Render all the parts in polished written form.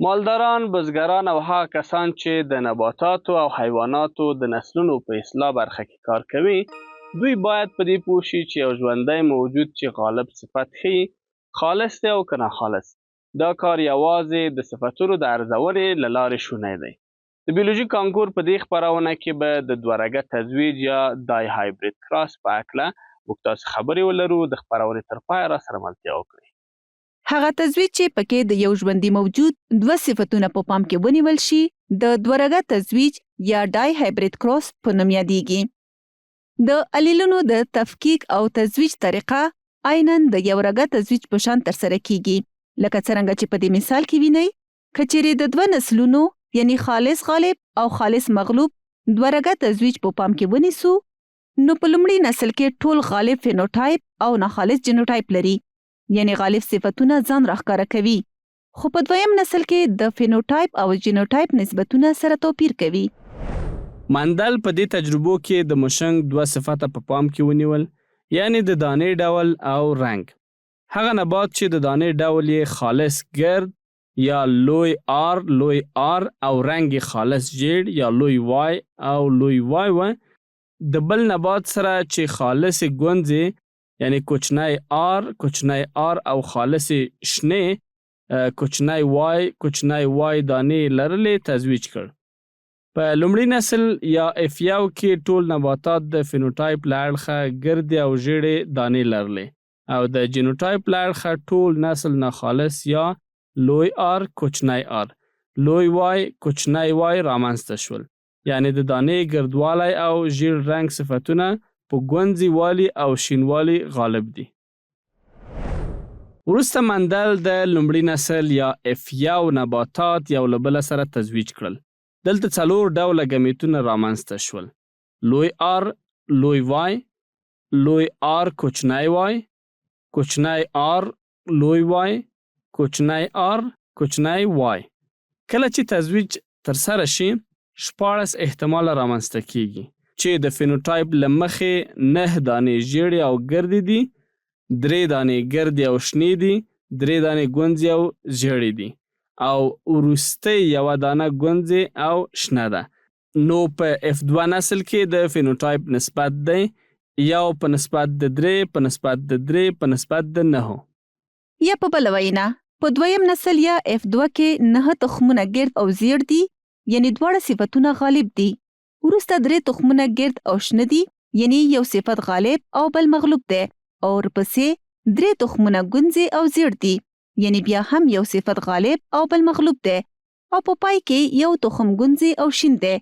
مالداران، بزګران او هغه کسان چې د نباتاتو او حیواناتو د نسلونو په اصلاح برخه کې کار کوي، دوی باید په دې پوه شي چې یو ژوندی موجود چې غالب صفت ښیي خالص دی او که ناخالص. دا کار یوازې د صفتونو د ارزونې له لارې شونی دی. د بیولوژي کانکور په دې خپرونه کې به د دوه رګه تزویج یا دای هایبرید کراس په هکله موږ تاسو خبرې ولرو. د خپرونې تر پایه راسره ملتیا وکړئ. هغه تزویج چې پکې د یو ژوندي موجود دوه صفتونه په پام کې ونیول شي د دوه رګه تزویج یا ډای هایبرید کراس په نوم یادیږي. د الیلونو د تفکیک او تزویج طریقه عیناً د یو رګه تزویج په شان ترسره کیږي، لکه څرنګه چې په دې مثال کې وینئ. که چیرې د دوه نسلونو یعنی خالص غالب او خالص مغلوب دوه رګه تزویج په پام کې ونیسو، نو په لومړي نسل کې ټول غالب فینوټایپ او ناخالص جینوټایپ لري، یعنی غالب صفتونه ځان راښکاره کوي، خو په دویم نسل کې د فینوټایپ او جینوټایپ نسبتونه سره توپیر کوي. مندل په دې تجربو کې د مشنګ دوه صفته په پام کې ونیول، یعنی د دانې ډول او رنګ. هغه نبات چې د دانې ډول یې خالص ګرد یا لوی آر او رنګ یې خالص جیړ یا لوی وای او لوی وای و، د بل نبات سره چې خالص ګونځې یعنی کوچنی آر او خالص شنې کوچنی وای دانې لرلې تزویج کړ. په لومړي نسل یا افیاو کې ټول نباتات د فینوټایپ له اړخه ګردې او ژیړې دانې لرلې، او د جینوټایپ له اړخه ټول نسل ناخالص یا لوی آر کوچنی آر لوی وای کوچنی وای رامنځته شول، یعنی د دانې ګردوالی او ژیړ رنګ صفتونه په ګونځي والی او شینوالی غالب دي. وروسته مندل د لومړي نسل یا افیاو نباتات یو له بله سره تزویج کړل. دلته 4 ډوله ګمیتونه رامنځته شول: لوی آر لوی وای، لوی آر کوچنی وای، کوچنی آر لوی وای، کوچنی آر کوچنی وای. کله چې تزویج ترسره شي 14 احتمال رامنځته کیږي چې د فینوټایپ له مخې 9 دانې ژیړې او ګردې دي، 3 دانې ګردې او شنې دي، 3 دانې ګونځې او ژیړې دي، او وروستۍ یوه دانه ګونځې او شنه ده. نو په F2 نسل کې د فینوټایپ نسبت دی 1 په نسبت د 3 په نسبت د 3 په نسبت د 9. یا په بله وینا په دویم نسل یا F2 کې 9 تخمونه ګرد او زیړ دي، یعنی دواړه صفتونه غالب دي. وروسته 3 تخمونه ګرد او شنه دي، یعنی یو صفت غالب او بل مغلوب دی، او ورپسې 3 تخمونه ګونځې او زیړ دي، یعنی بیا هم یو صفت غالب او بل مغلوب دی، او په پای کې یو تخم ګونځې او شین دی،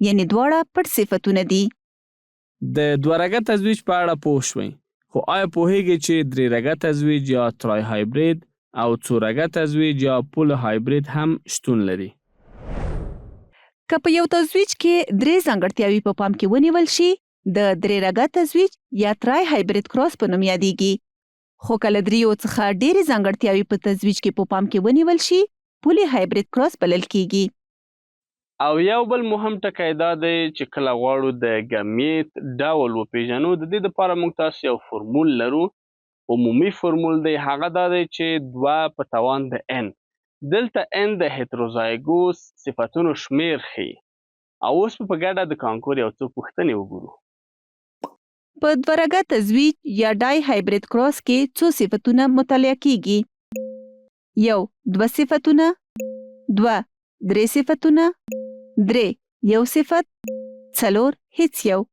یعنی دواړه پټ صفتونه دي. د دوه رګه تزویج په اړه پوه شوئ، خو آیا پوهیږئ چې 3 رګه تزویج یا ترای هایبرید او 4 رګه تزویج یا پول هایبرید هم شتون لري؟ که په یو تزویج کې 3 ځانګړتیاوې په پام کې ونیول شي، د 3 رګه تزویج یا ترای هایبرید کراس په نوم یادیږي. خو کله 3 څخه ډېرې ځانګړتیاوې په تزویج کې په پام کې ونیول شي، پولي هایبرید کراس بلل کیږي. او یو بل مهم ټکی دا دی چې کله غواړو د ګمیت ډول وپیژنو، د دې دپاره موږ تاسو یو فورمول لرو. عمومي فورمول دی، هغه دا دی چې 2 په توان د n. دلته n د هیتروزایګوس صفتونو شمیر ښیي. او اوس په ګډه د کانکور یو څو پوښتنې وګورو. په دوه رګه تزویج یا ډای هایبرید کراس کې څو صفتونه مطالعه کیږي؟ 1 2 صفتونه، 2 3 صفتونه، 3 1 صفت، 4 هیڅ یو.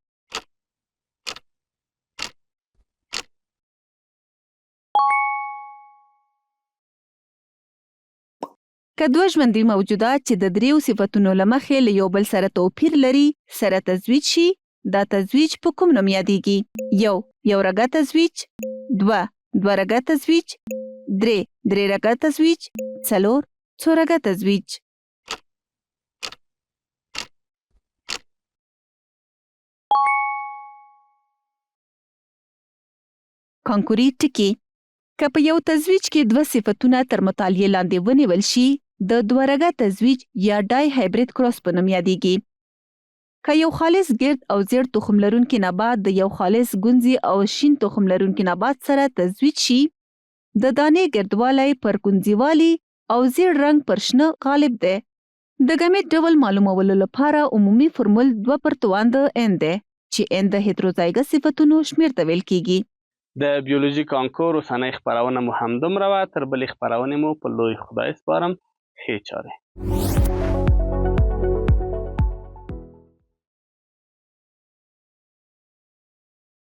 که دوه ژوندي موجودات چې د 3 صفتونو له مخې له یو بل سره توپیر لري سره تزویج شي، دا تزویج په کوم نوم یادیږي؟ 1 یو رګه تزویج، 2 دوه رګه تزویج، 3 3 رګه تزویج، 4 څو رګه تزویج. کانکوري ټکي: که په یو تزویج کې 2 صفتونه تر مطالعې لاندې ونیول شي، د 2 رګه تزویج یا ډای هایبرید کراس په نوم یادیږي. که یو خالص ګرد او زیړ تخم لرونکي نبات د یو خالص ګونځي او شین تخم لرونکي نبات سره تزویج شي، د دانې ګردوالی پر ګونځیوالي او زیړ رنګ پر شنه غالب دی. د ګامیټ ډول معلومولو لپاره عمومي فرمول 2 د n دی چې n د هیتروزایګس صفتونو شمیر ته ویل کیږي. د بیولوژي کانکور اوسنۍ خپرونه مو همدومره وه. تر بلې خپرونې مو په لوی خدای سپارم. ښې چارې.